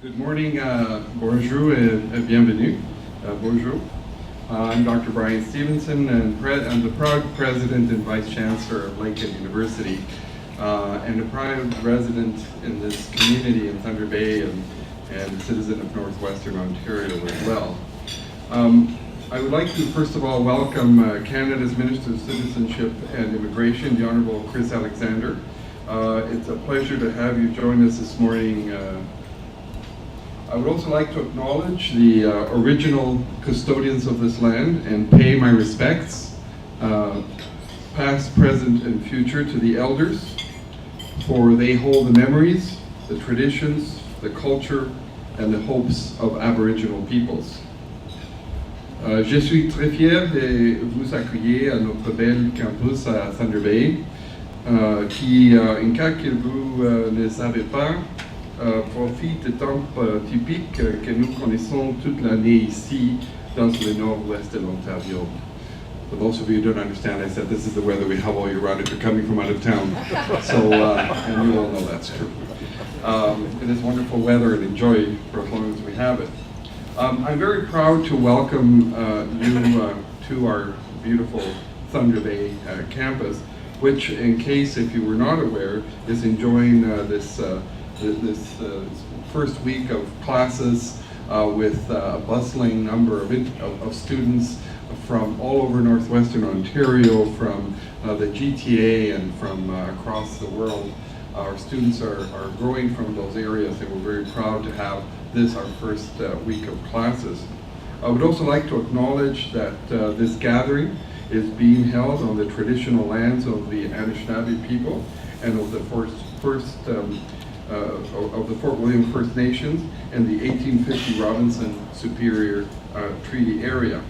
Good morning, bonjour et bienvenue. Bonjour. I'm Dr. Brian Stevenson, and I'm the proud president and vice chancellor of Lakehead University, and a proud resident in this community in Thunder Bay and citizen of Northwestern Ontario as well. I would like to first of all welcome Canada's Minister of Citizenship and Immigration, the Honourable Chris Alexander. It's a pleasure to have you join us this morning. I would also like to acknowledge the original custodians of this land and pay my respects, past, present, and future, to the elders, for they hold the memories, the traditions, the culture, and the hopes of Aboriginal peoples. Je suis très fier de vous accueillir à notre bel campus à Thunder Bay, qui, en cas que vous ne savez pas, profite de temps typiques que nous connaissons toute l'année ici dans le nord-ouest de l'Ontario. For those of you who don't understand, I said this is the weather we have all year round if you're coming from out of town. So, and you all know that's true. It is wonderful weather and enjoy for as long as we have it. I'm very proud to welcome you to our beautiful Thunder Bay campus, which, in case if you were not aware, is enjoying this first week of classes with a bustling number of students from all over Northwestern Ontario, from the GTA and from across the world. Our students are growing from those areas, and we're very proud to have this our first week of classes. I would also like to acknowledge that this gathering is being held on the traditional lands of the Anishinaabe people and of the of the Fort William First Nations and the 1850 Robinson Superior Treaty area.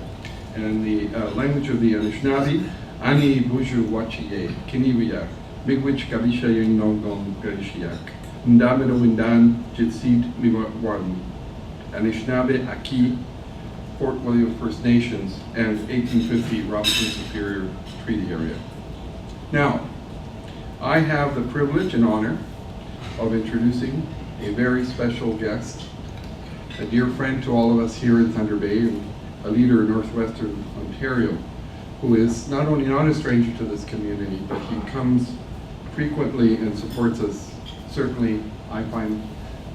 And the language of the Anishinaabe, Ani Buju Wachiye, Kiniwiyak, Miigwech Kalisha Yung Nongon Galishiyak, Ndamino Windan Jitsit Miwan, Anishinaabe Aki, Fort William First Nations, and 1850 Robinson Superior Treaty area. Now, I have the privilege and honor of introducing a very special guest, a dear friend to all of us here in Thunder Bay, and a leader in Northwestern Ontario, who is not only not a stranger to this community, but he comes frequently and supports us. Certainly, I find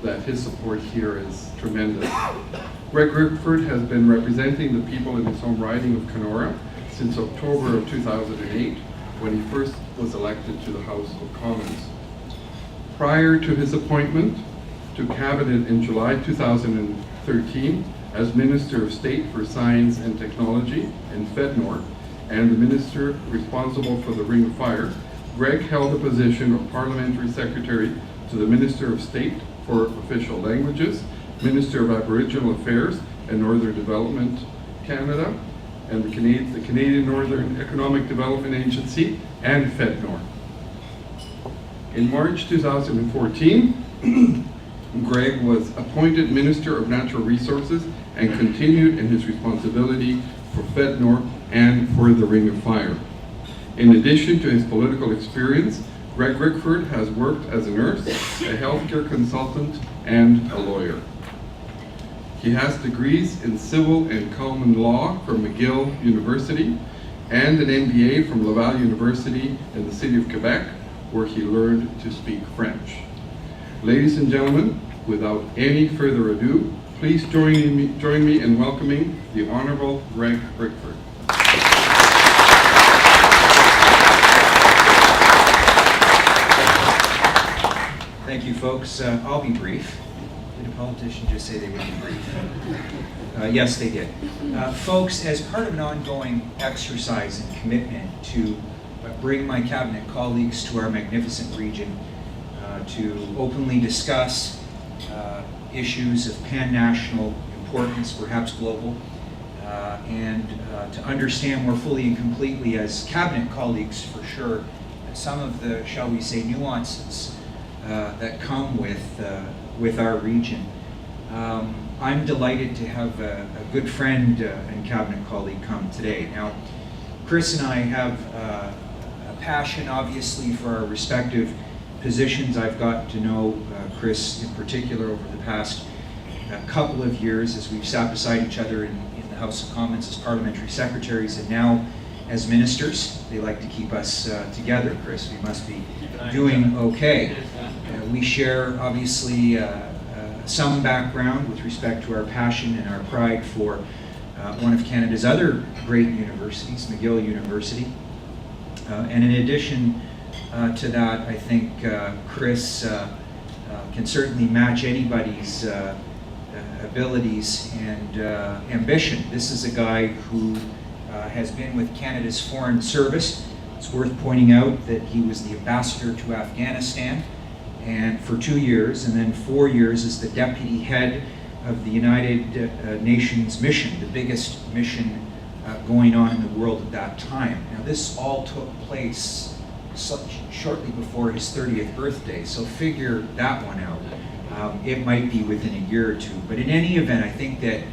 that his support here is tremendous. Greg Rickford has been representing the people in his home riding of Kenora since October of 2008, when he first was elected to the House of Commons. Prior to his appointment to Cabinet in July 2013 as Minister of State for Science and Technology in FedNor and the Minister responsible for the Ring of Fire, Greg held the position of Parliamentary Secretary to the Minister of State for Official Languages, Minister of Aboriginal Affairs and Northern Development Canada, and the Canadian Northern Economic Development Agency, and FedNor. In March 2014, Greg was appointed Minister of Natural Resources and continued in his responsibility for FedNor and for the Ring of Fire. In addition to his political experience, Greg Rickford has worked as a nurse, a healthcare consultant, and a lawyer. He has degrees in civil and common law from McGill University and an MBA from Laval University in the city of Quebec, where he learned to speak French. Ladies and gentlemen, without any further ado, please join me in welcoming the Honourable Greg Rickford. Thank you, folks. I'll be brief. Did a politician just say they would be brief? Yes, they did. Folks, as part of an ongoing exercise and commitment to bring my cabinet colleagues to our magnificent region to openly discuss issues of pan-national importance, perhaps global, and to understand more fully and completely as cabinet colleagues for sure some of the, shall we say, nuances that come with our region. I'm delighted to have a good friend and cabinet colleague come today. Now, Chris and I have a passion, obviously, for our respective positions. I've got to know Chris in particular over the past couple of years as we've sat beside each other in the House of Commons as parliamentary secretaries and now as ministers. They like to keep us together, Chris. We must be doing okay. We share, obviously, some background with respect to our passion and our pride for one of Canada's other great universities, McGill University. And in addition to that, I think Chris can certainly match anybody's abilities and ambition. This is a guy who has been with Canada's Foreign Service. It's worth pointing out that he was the ambassador to Afghanistan and for 2 years, and then 4 years as the deputy head of the United Nations mission, the biggest mission going on in the world at that time. Now, this all took place shortly before his 30th birthday, so figure that one out. It might be within a year or two. But in any event, I think that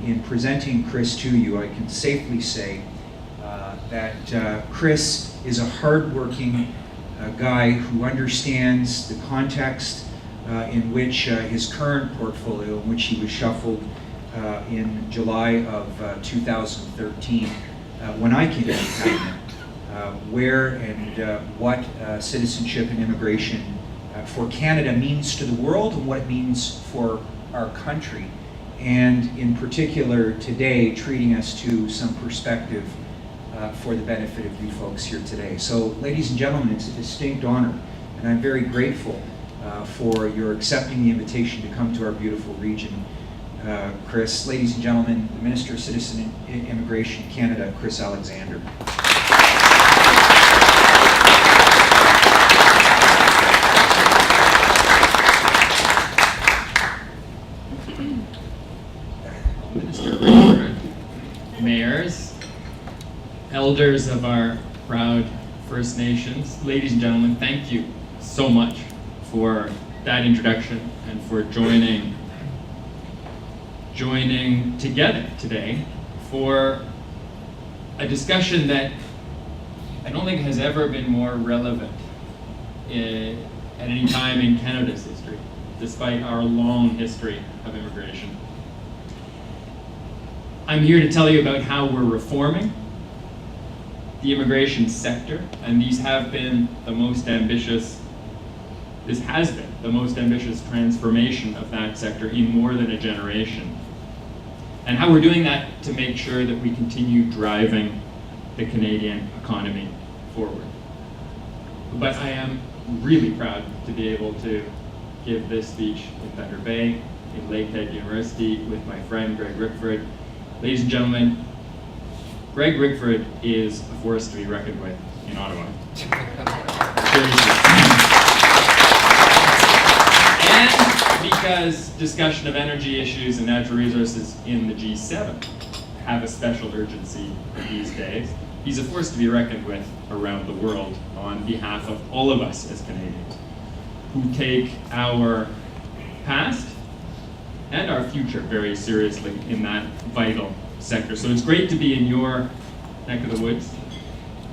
in presenting Chris to you, I can safely say that Chris is a hardworking guy who understands the context in which his current portfolio, in which he was shuffled in July of 2013, when I came into cabinet, where and what citizenship and immigration for Canada means to the world and what it means for our country, and in particular today treating us to some perspective for the benefit of you folks here today. So, ladies and gentlemen, it's a distinct honor, and I'm very grateful for your accepting the invitation to come to our beautiful region. Chris, ladies and gentlemen, the Minister of Citizen Immigration Canada, Chris Alexander. Mayors, elders of our proud First Nations, ladies and gentlemen, thank you so much for that introduction and for joining together today for a discussion that I don't think has ever been more relevant at any time in Canada's history, despite our long history of immigration. I'm here to tell you about how we're reforming the immigration sector, and this has been the most ambitious transformation of that sector in more than a generation. And how we're doing that to make sure that we continue driving the Canadian economy forward. But I am really proud to be able to give this speech in Thunder Bay, in Lakehead University, with my friend Greg Rickford. Ladies and gentlemen, Greg Rickford is a force to be reckoned with in Ottawa. And because discussion of energy issues and natural resources in the G7 have a special urgency these days, he's a force to be reckoned with around the world on behalf of all of us as Canadians who take our past and our future very seriously in that vital sector. So it's great to be in your neck of the woods,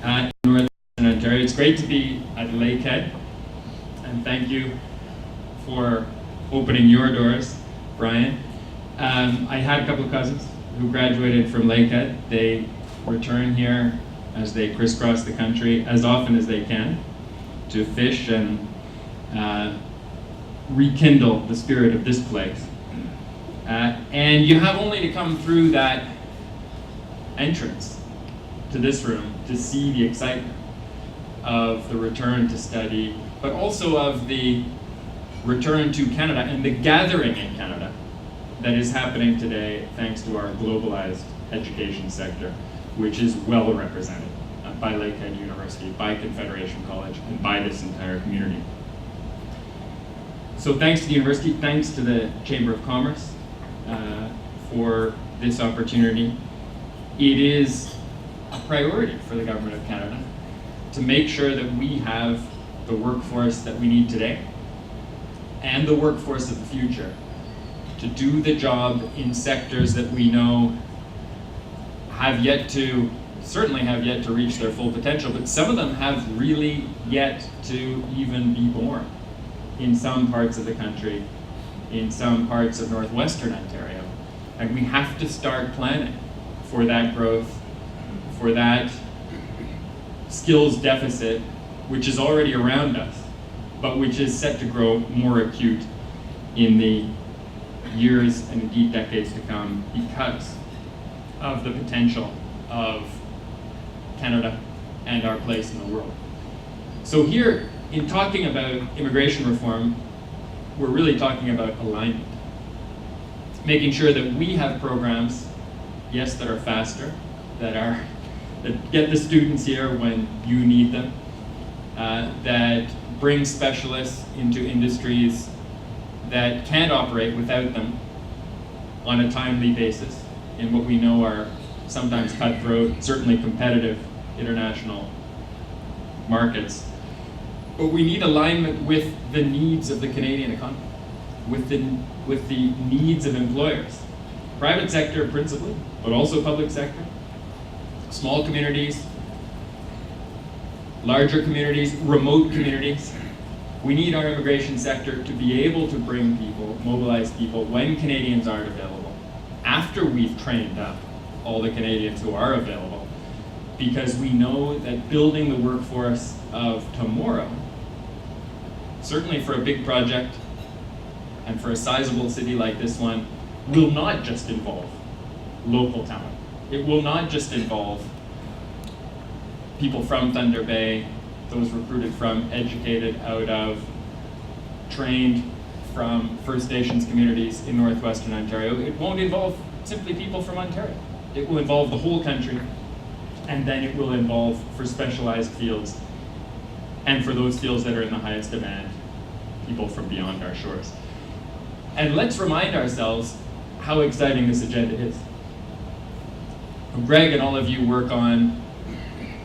in Northern Ontario. It's great to be at Lakehead, and thank you for opening your doors, Brian. I had a couple of cousins who graduated from Lakehead. They return here as they crisscross the country as often as they can to fish and rekindle the spirit of this place. And you have only to come through that entrance to this room to see the excitement of the return to study, but also of the return to Canada and the gathering in Canada that is happening today thanks to our globalized education sector, which is well represented by Lakehead University, by Confederation College, and by this entire community. So thanks to the university, thanks to the Chamber of Commerce for this opportunity. It is a priority for the Government of Canada to make sure that we have the workforce that we need today and the workforce of the future to do the job in sectors that we know certainly have yet to reach their full potential, but some of them have really yet to even be born in some parts of the country in some parts of northwestern Ontario. And we have to start planning for that growth, for that skills deficit, which is already around us, but which is set to grow more acute in the years and indeed decades to come because of the potential of Canada and our place in the world. So here, in talking about immigration reform, we're really talking about alignment. Making sure that we have programs, yes, that are faster, that get the students here when you need them, that bring specialists into industries that can't operate without them on a timely basis in what we know are sometimes cutthroat, certainly competitive international markets. But we need alignment with the needs of the Canadian economy, with the needs of employers. Private sector principally, but also public sector. Small communities, larger communities, remote communities. We need our immigration sector to be able to bring people, mobilize people when Canadians aren't available, after we've trained up all the Canadians who are available, because we know that building the workforce of tomorrow, certainly for a big project and for a sizable city like this one, will not just involve local talent. It will not just involve people from Thunder Bay, those recruited from, educated out of, trained from First Nations communities in northwestern Ontario. It won't involve simply people from Ontario. It will involve the whole country, and then it will involve, for specialized fields, and for those fields that are in the highest demand, people from beyond our shores. And let's remind ourselves how exciting this agenda is. Greg and all of you work on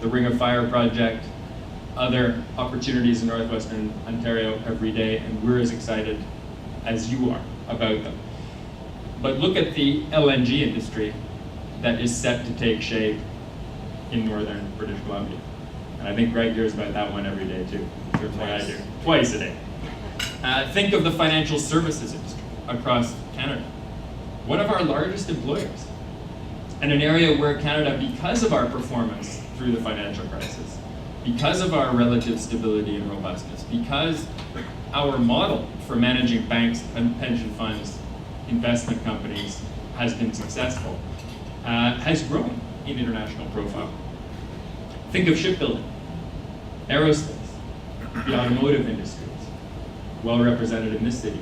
the Ring of Fire project, other opportunities in northwestern Ontario every day, and we're as excited as you are about them. But look at the LNG industry that is set to take shape in northern British Columbia. And I think Greg hears about that one every day too. Certainly I do. Twice a day. Think of the financial services industry across Canada. One of our largest employers. And an area where Canada, because of our performance through the financial crisis, because of our relative stability and robustness, because our model for managing banks and pension funds, investment companies has been successful, has grown in international profile. Think of shipbuilding, aerospace, the automotive industries, well represented in this city,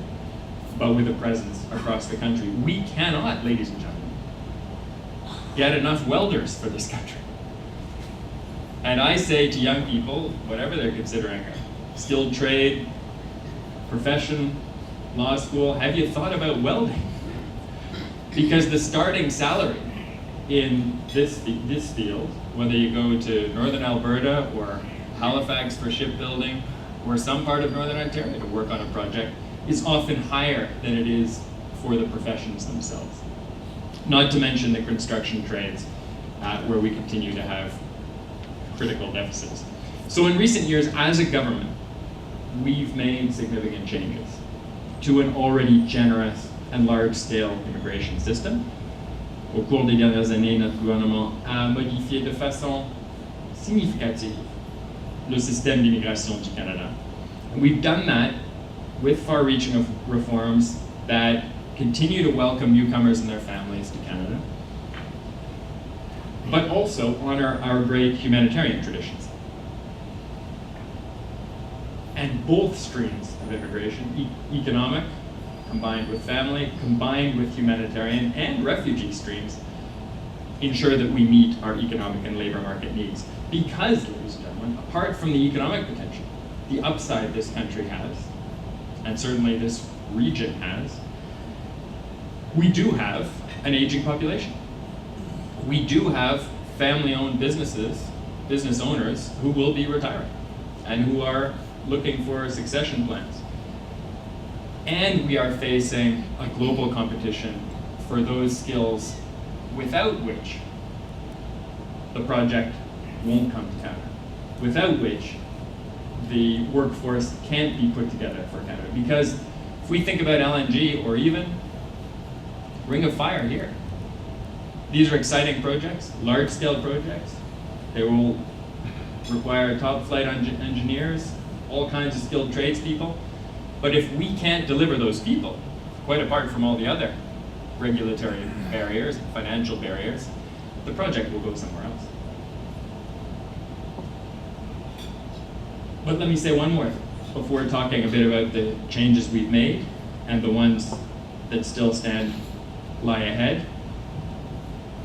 but with a presence across the country. We cannot, ladies and gentlemen, get enough welders for this country. And I say to young people, whatever they're considering, skilled trade, profession, law school, have you thought about welding? Because the starting salary in this field, whether you go to northern Alberta or Halifax for shipbuilding, or some part of northern Ontario to work on a project, is often higher than it is for the professions themselves. Not to mention the construction trades, where we continue to have critical deficits. So in recent years, as a government, we've made significant changes to an already generous and large-scale immigration system. Au cours des dernières années, notre gouvernement a modifié de façon significative le système d'immigration du Canada. And we've done that with far-reaching reforms that continue to welcome newcomers and their families to Canada, but also honor our great humanitarian traditions. And both streams of immigration, economic, combined with family, combined with humanitarian and refugee streams, ensure that we meet our economic and labor market needs. Because, ladies and gentlemen, apart from the economic potential, the upside this country has, and certainly this region has, we do have an aging population. We do have family-owned businesses, business owners who will be retiring and who are looking for succession plans. And we are facing a global competition for those skills without which the project won't come to Canada, without which the workforce can't be put together for Canada. Because If we think about LNG or even Ring of Fire here, these are exciting projects, large-scale projects. They will require top-flight engineers, all kinds of skilled tradespeople. But if we can't deliver those people, quite apart from all the other regulatory barriers, financial barriers, the project will go somewhere else. But let me say one more thing before talking a bit about the changes we've made and the ones that still lie ahead.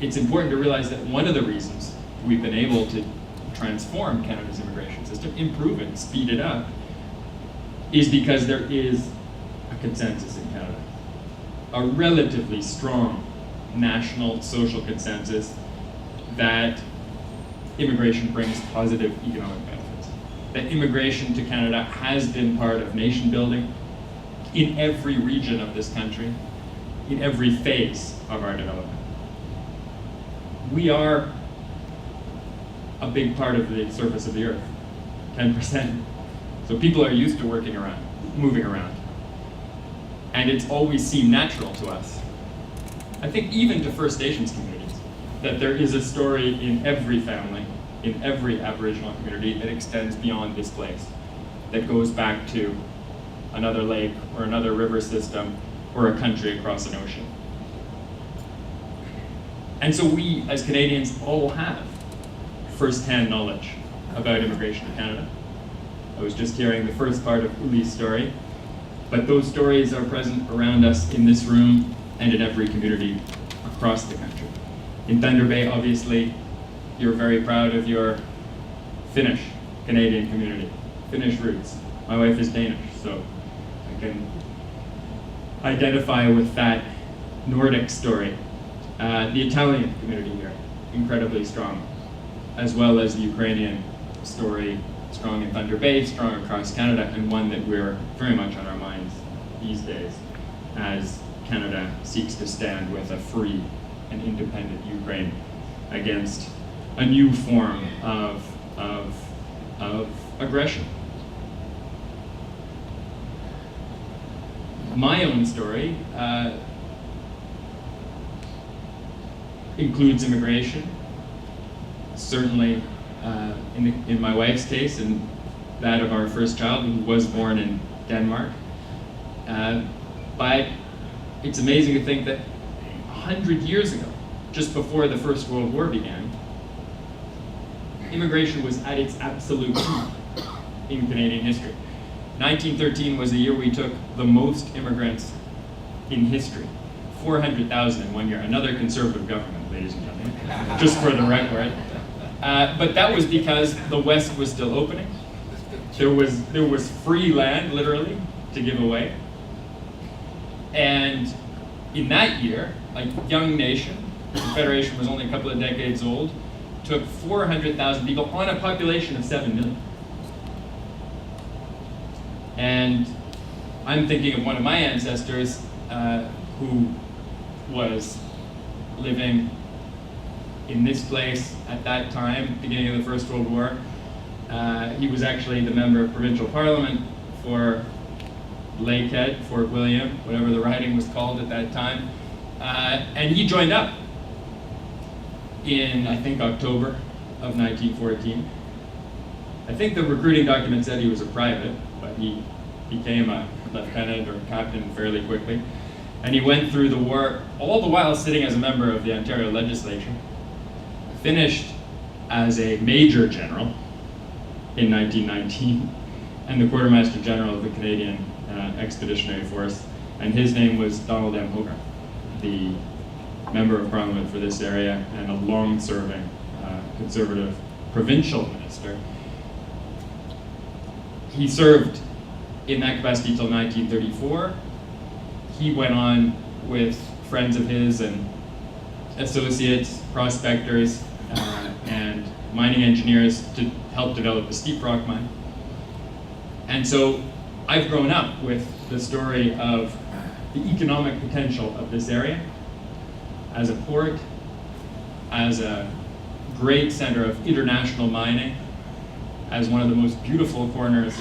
It's important to realize that one of the reasons we've been able to transform Canada's immigration system, improve it, speed it up, is because there is a consensus in Canada. A relatively strong national social consensus that immigration brings positive economic benefits. That immigration to Canada has been part of nation building in every region of this country, in every phase of our development. We are a big part of the surface of the earth, 10%. So people are used to working around, moving around. And it's always seemed natural to us, I think even to First Nations communities, that there is a story in every family, in every Aboriginal community that extends beyond this place, that goes back to another lake or another river system or a country across an ocean. And so we, as Canadians, all have first-hand knowledge about immigration to Canada. I was just hearing the first part of Uli's story, but those stories are present around us in this room and in every community across the country. In Thunder Bay, obviously, you're very proud of your Finnish Canadian community, Finnish roots. My wife is Danish, so I can identify with that Nordic story. The Italian community here, incredibly strong, as well as the Ukrainian story, strong in Thunder Bay, strong across Canada, and one that we're very much on our minds these days as Canada seeks to stand with a free and independent Ukraine against a new form of aggression. My own story includes immigration, certainly in my wife's case and that of our first child, who was born in Denmark. But it's amazing to think that 100 years ago, just before the First World War began, immigration was at its absolute peak in Canadian history. 1913 was the year we took the most immigrants in history. 400,000 in 1 year. Another conservative government, ladies and gentlemen, just for the record. But that was because the West was still opening. There was free land, literally, to give away. And in that year, a young nation, the Confederation was only a couple of decades old, took 400,000 people on a population of 7 million. And I'm thinking of one of my ancestors who was living in this place at that time, beginning of the First World War. He was actually the member of provincial parliament for Lakehead, Fort William, whatever the riding was called at that time. And he joined up in, I think, October of 1914. I think the recruiting document said he was a private, but he became a lieutenant or captain fairly quickly. And he went through the war, all the while sitting as a member of the Ontario legislature. Finished as a major general in 1919 and the quartermaster general of the Canadian Expeditionary Force. And his name was Donald M. Hogarth, the member of parliament for this area and a long-serving conservative provincial minister. He served in that capacity till 1934. He went on with friends of his and associates, prospectors, and mining engineers to help develop the Steep Rock mine. And so I've grown up with the story of the economic potential of this area as a port, as a great center of international mining, as one of the most beautiful corners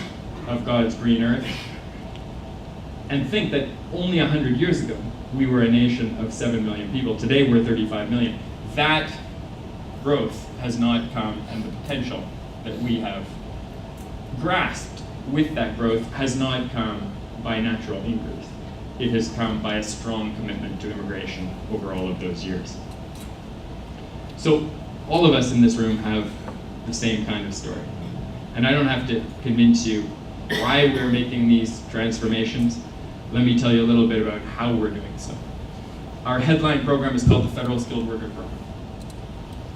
of God's green earth. and think that only 100 years ago, we were a nation of 7 million people. Today, we're 35 million. That growth has not come, and the potential that we have grasped with that growth has not come by natural increase. It has come by a strong commitment to immigration over all of those years. So all of us in this room have the same kind of story. And I don't have to convince you why we're making these transformations. Let me tell you a little bit about how we're doing so. Our headline program is called the Federal Skilled Worker Program.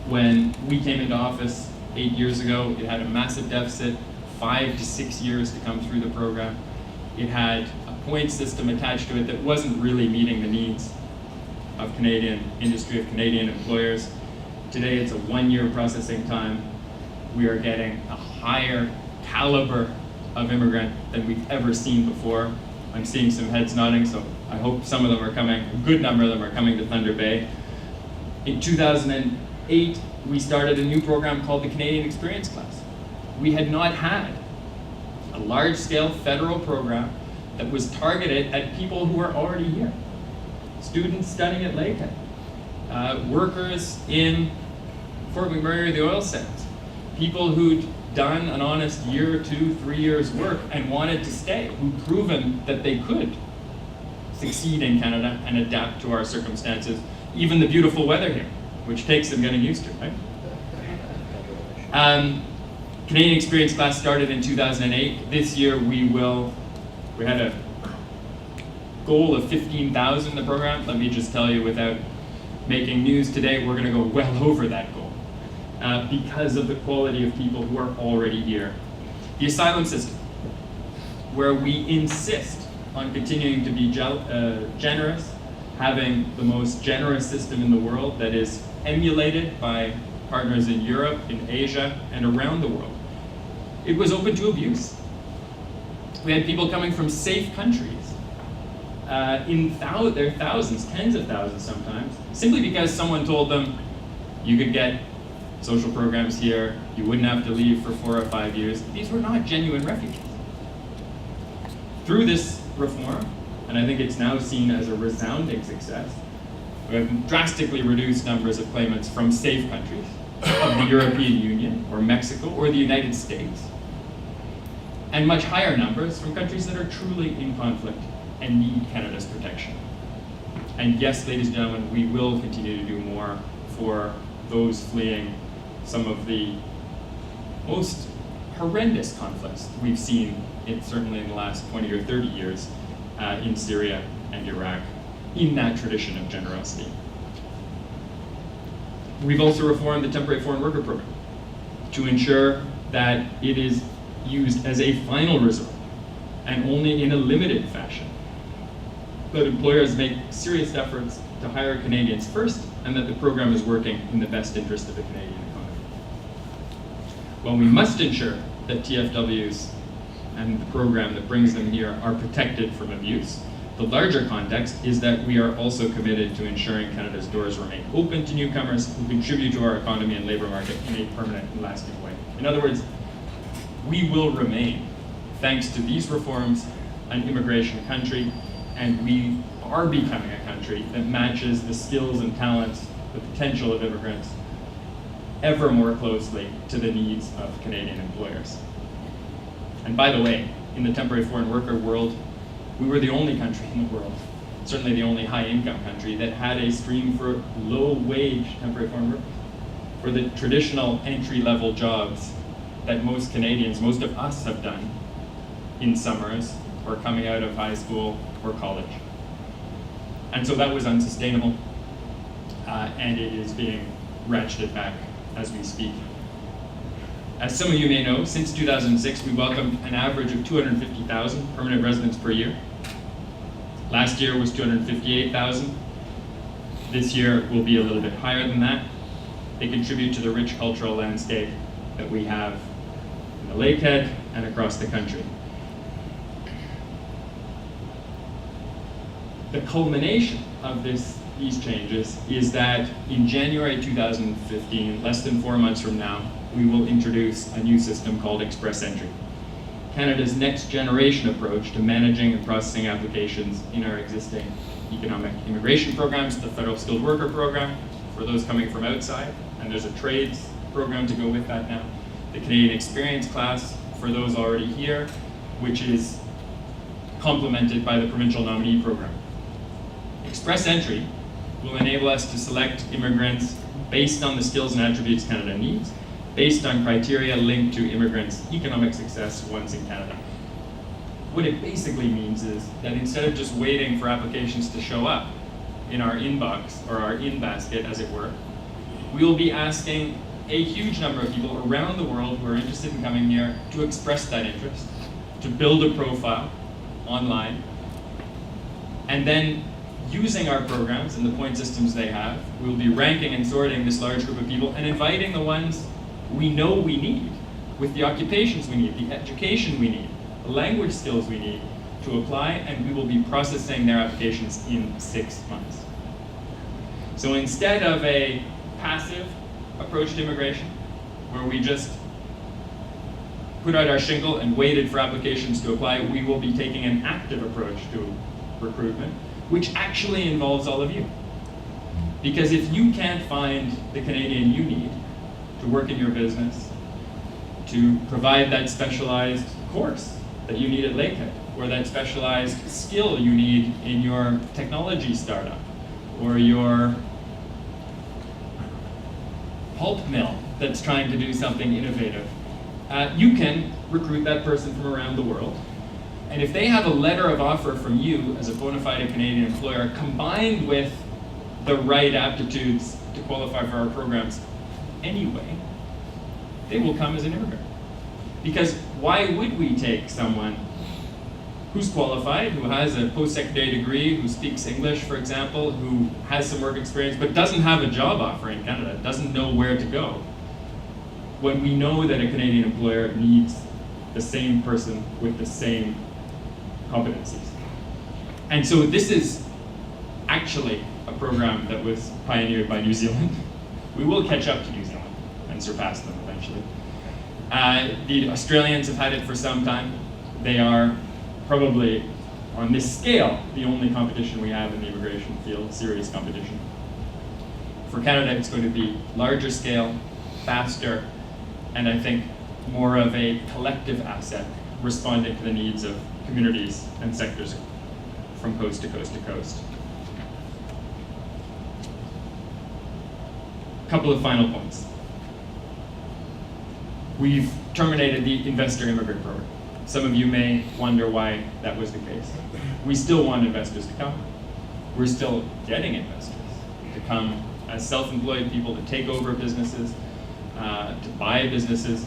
When we came into office 8 years ago, it had a massive deficit, 5 to 6 years to come through the program. It had a point system attached to it that wasn't really meeting the needs of Canadian industry, of Canadian employers. Today it's a 1-year processing time. We are getting a higher caliber of immigrant than we've ever seen before. I'm seeing some heads nodding, so I hope some of them are coming, a good number of them are coming to Thunder Bay. In 2008, we started a new program called the Canadian Experience Class. We had not had a large-scale federal program that was targeted at people who are already here. Students studying at Lakehead, workers in Fort McMurray or the oil sands, people who'd done an honest year, 2, 3 years work and wanted to stay, who'd proven that they could succeed in Canada and adapt to our circumstances, even the beautiful weather here, which takes some getting used to, right? Canadian Experience Class started in 2008. This year we had a goal of 15,000 in the program. Let me just tell you, without making news today, we're gonna go well over that goal because of the quality of people who are already here. The asylum system, where we insist on continuing to be generous, having the most generous system in the world that is emulated by partners in Europe, in Asia, and around the world. It was open to abuse. We had people coming from safe countries, there are thousands, tens of thousands sometimes, simply because someone told them you could get social programs here, you wouldn't have to leave for 4 or 5 years. These were not genuine refugees. Through this reform, and I think it's now seen as a resounding success, we have drastically reduced numbers of claimants from safe countries, of the European Union, or Mexico, or the United States, and much higher numbers from countries that are truly in conflict and need Canada's protection. And yes, ladies and gentlemen, we will continue to do more for those fleeing some of the most horrendous conflicts we've seen, certainly in the last 20 or 30 years, in Syria and Iraq, in that tradition of generosity. We've also reformed the Temporary Foreign Worker Program to ensure that it is used as a final resort and only in a limited fashion. That employers make serious efforts to hire Canadians first, and that the program is working in the best interest of the Canadian economy. While we must ensure that TFWs and the program that brings them here are protected from abuse, the larger context is that we are also committed to ensuring Canada's doors remain open to newcomers who contribute to our economy and labor market in a permanent and lasting way. In other words, we will remain, thanks to these reforms, an immigration country, and we are becoming a country that matches the skills and talents, the potential of immigrants, ever more closely to the needs of Canadian employers. And by the way, in the temporary foreign worker world, we were the only country in the world, certainly the only high-income country, that had a stream for low-wage temporary foreign workers, for the traditional entry-level jobs that most Canadians, most of us have done in summers or coming out of high school or college. And so that was unsustainable, and it is being ratcheted back as we speak. As some of you may know, since 2006, we welcomed an average of 250,000 permanent residents per year. Last year was 258,000. This year will be a little bit higher than that. They contribute to the rich cultural landscape that we have in the Lakehead and across the country. The culmination of these changes is that in January 2015, less than 4 months from now, we will introduce a new system called Express Entry. Canada's next generation approach to managing and processing applications in our existing economic immigration programs, the Federal Skilled Worker Program for those coming from outside, and there's a trades program to go with that now. The Canadian Experience Class for those already here, which is complemented by the Provincial Nominee Program. Express Entry will enable us to select immigrants based on the skills and attributes Canada needs, based on criteria linked to immigrants' economic success once in Canada. What it basically means is that instead of just waiting for applications to show up in our inbox, or our in-basket as it were, we will be asking a huge number of people around the world who are interested in coming here to express that interest, to build a profile online, and then using our programs and the point systems they have, we'll be ranking and sorting this large group of people and inviting the ones we know we need, with the occupations we need, the education we need, the language skills we need to apply, and we will be processing their applications in 6 months. So instead of a passive approach to immigration, where we just put out our shingle and waited for applications to apply, we will be taking an active approach to recruitment, which actually involves all of you. Because if you can't find the Canadian you need to work in your business, to provide that specialized course that you need at Lakehead, or that specialized skill you need in your technology startup, or your pulp mill that's trying to do something innovative, you can recruit that person from around the world. And if they have a letter of offer from you as a bona fide Canadian employer, combined with the right aptitudes to qualify for our programs anyway, they will come as an immigrant. Because why would we take someone who's qualified, who has a post-secondary degree, who speaks English, for example, who has some work experience, but doesn't have a job offer in Canada, doesn't know where to go, when we know that a Canadian employer needs the same person with the same competencies? And so this is actually a program that was pioneered by New Zealand. We will catch up to New Zealand and surpass them eventually. The Australians have had it for some time. They are probably, on this scale, the only competition we have in the immigration field, serious competition. For Canada, it's going to be larger scale, faster, and I think more of a collective asset responding to the needs of communities and sectors from coast to coast to coast. A couple of final points. We've terminated the investor immigrant program. Some of you may wonder why that was the case. We still want investors to come. We're still getting investors to come as self-employed people, to take over businesses, to buy businesses.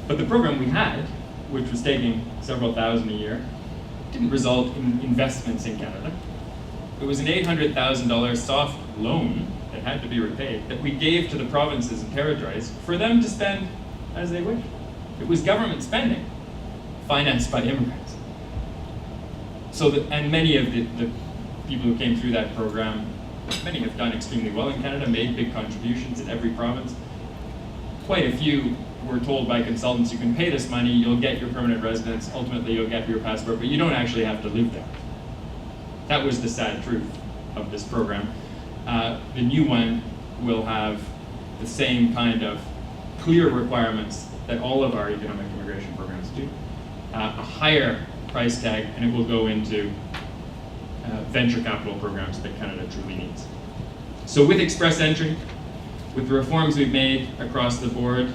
But the program we had, which was taking several thousand a year, didn't result in investments in Canada. It was an $800,000 soft loan that had to be repaid that we gave to the provinces and territories for them to spend as they wished. It was government spending, financed by immigrants. So and many of the people who came through that program, many have done extremely well in Canada, made big contributions in every province. Quite a few were told by consultants, you can pay this money, you'll get your permanent residence, ultimately you'll get your passport, but you don't actually have to live there. That was the sad truth of this program. The new one will have the same kind of clear requirements that all of our economic immigration programs do, a higher price tag, and it will go into venture capital programs that Canada truly needs. So with Express Entry, with the reforms we've made across the board,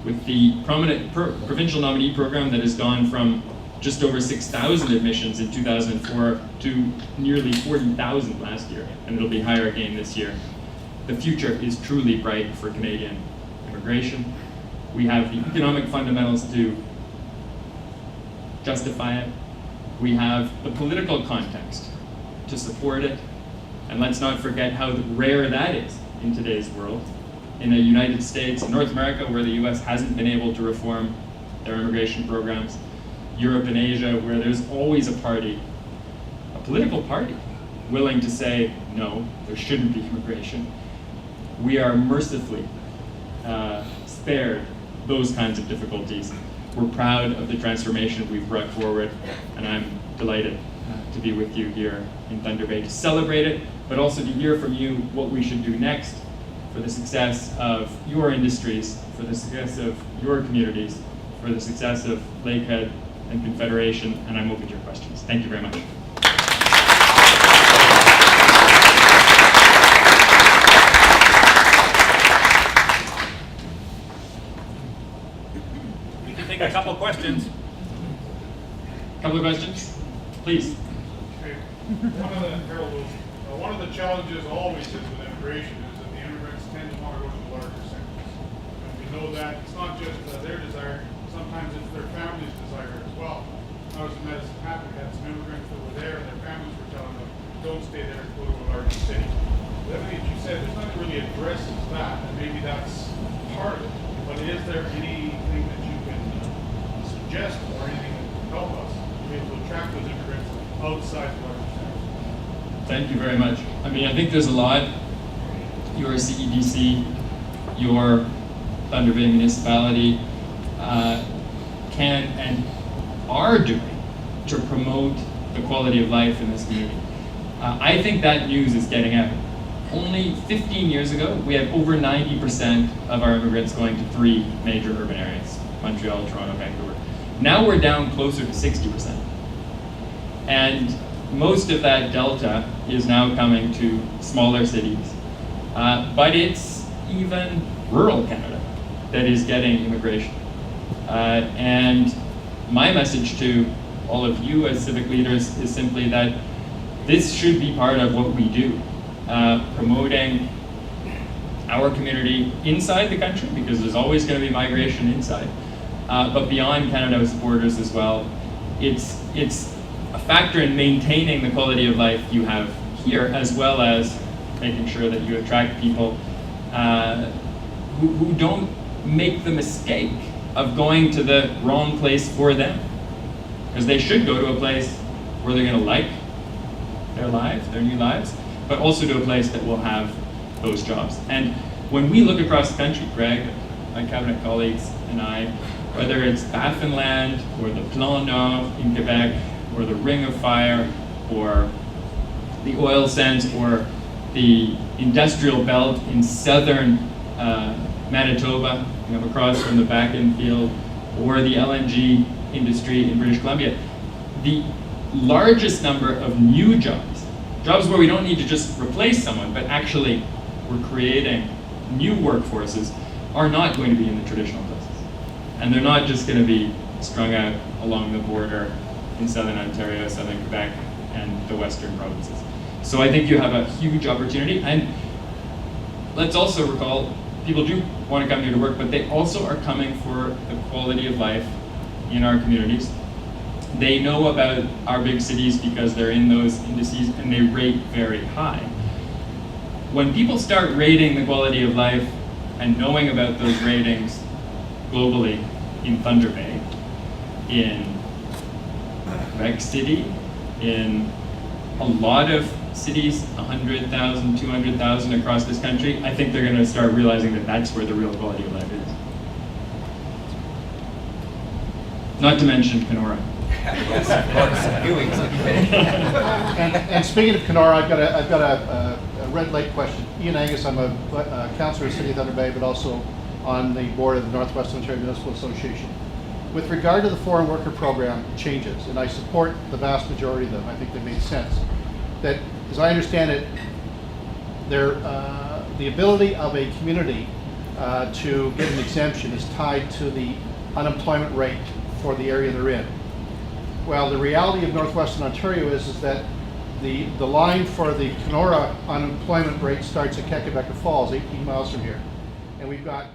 with the prominent provincial nominee program that has gone from just over 6,000 admissions in 2004 to nearly 40,000 last year, and it'll be higher again this year. The future is truly bright for Canadian immigration. We have the economic fundamentals to justify it. We have the political context to support it. And let's not forget how rare that is in today's world. In the United States, in North America, where the US hasn't been able to reform their immigration programs, Europe and Asia, where there's always a party, a political party, willing to say, no, there shouldn't be immigration. We are mercifully spared those kinds of difficulties We're proud of the transformation we've brought forward, and I'm delighted to be with you here in Thunder Bay to celebrate it, but also to hear from you what we should do next for the success of your industries, for the success of your communities, for the success of Lakehead and Confederation, and I'm open to your questions. Thank you very much. We can take a couple questions. Couple of questions, please. Okay. One of the challenges always is with immigration is that the immigrants tend to want to go to the larger centers. And we know that it's not just their desire, sometimes it's their family's desire as well. I was in Medicine Hat, we had some immigrants that were there and their families were telling them, don't stay there, go to a larger city. But everything that you said, there's nothing really addresses that, and maybe that's part of it. But is there anything that you can suggest or anything that can help us to be able to attract those immigrants outside the larger centers? Thank you very much. I mean, I think there's a lot your CEDC, your Thunder Bay municipality can and are doing to promote the quality of life in this community. I think that news is getting out. Only 15 years ago, we had over 90% of our immigrants going to 3 major urban areas, Montreal, Toronto, Vancouver. Now we're down closer to 60%. And most of that delta is now coming to smaller cities. But it's even rural Canada that is getting immigration. And my message to all of you as civic leaders is simply that this should be part of what we do, promoting our community inside the country, because there's always going to be migration inside, but beyond Canada's borders as well. It's a factor in maintaining the quality of life you have here, as well as making sure that you attract people who don't make the mistake of going to the wrong place for them. Because they should go to a place where they're going to like their lives, their new lives, but also to a place that will have those jobs. And when we look across the country, Greg, my cabinet colleagues and I, whether it's Baffinland or the Plan Nord in Quebec, or the Ring of Fire, or the oil sands, or the industrial belt in southern Manitoba, across from the Bakken field, or the LNG industry in British Columbia, the largest number of new jobs where we don't need to just replace someone, but actually we're creating new workforces, are not going to be in the traditional places. And they're not just going to be strung out along the border in southern Ontario, southern Quebec, and the western provinces. So I think you have a huge opportunity. And let's also recall, people do want to come here to work, but they also are coming for the quality of life in our communities. They know about our big cities because they're in those indices and they rate very high. When people start rating the quality of life and knowing about those ratings globally in Thunder Bay, in Quebec City, in a lot of cities, 100,000, 200,000 across this country, I think they're going to start realizing that that's where the real quality of life is. Not to mention Kenora. Yes, of course. Doing And speaking of Kenora, I've got a Red Lake question. Ian Angus, I'm a councillor of the City of Thunder Bay, but also on the board of the Northwest Ontario Municipal Association. With regard to the foreign worker program changes, and I support the vast majority of them, I think they made sense, that, as I understand it, the ability of a community to get an exemption is tied to the unemployment rate for the area they're in. Well, the reality of Northwestern Ontario is that the line for the Kenora unemployment rate starts at Quebec Falls, 18 miles from here. And we've got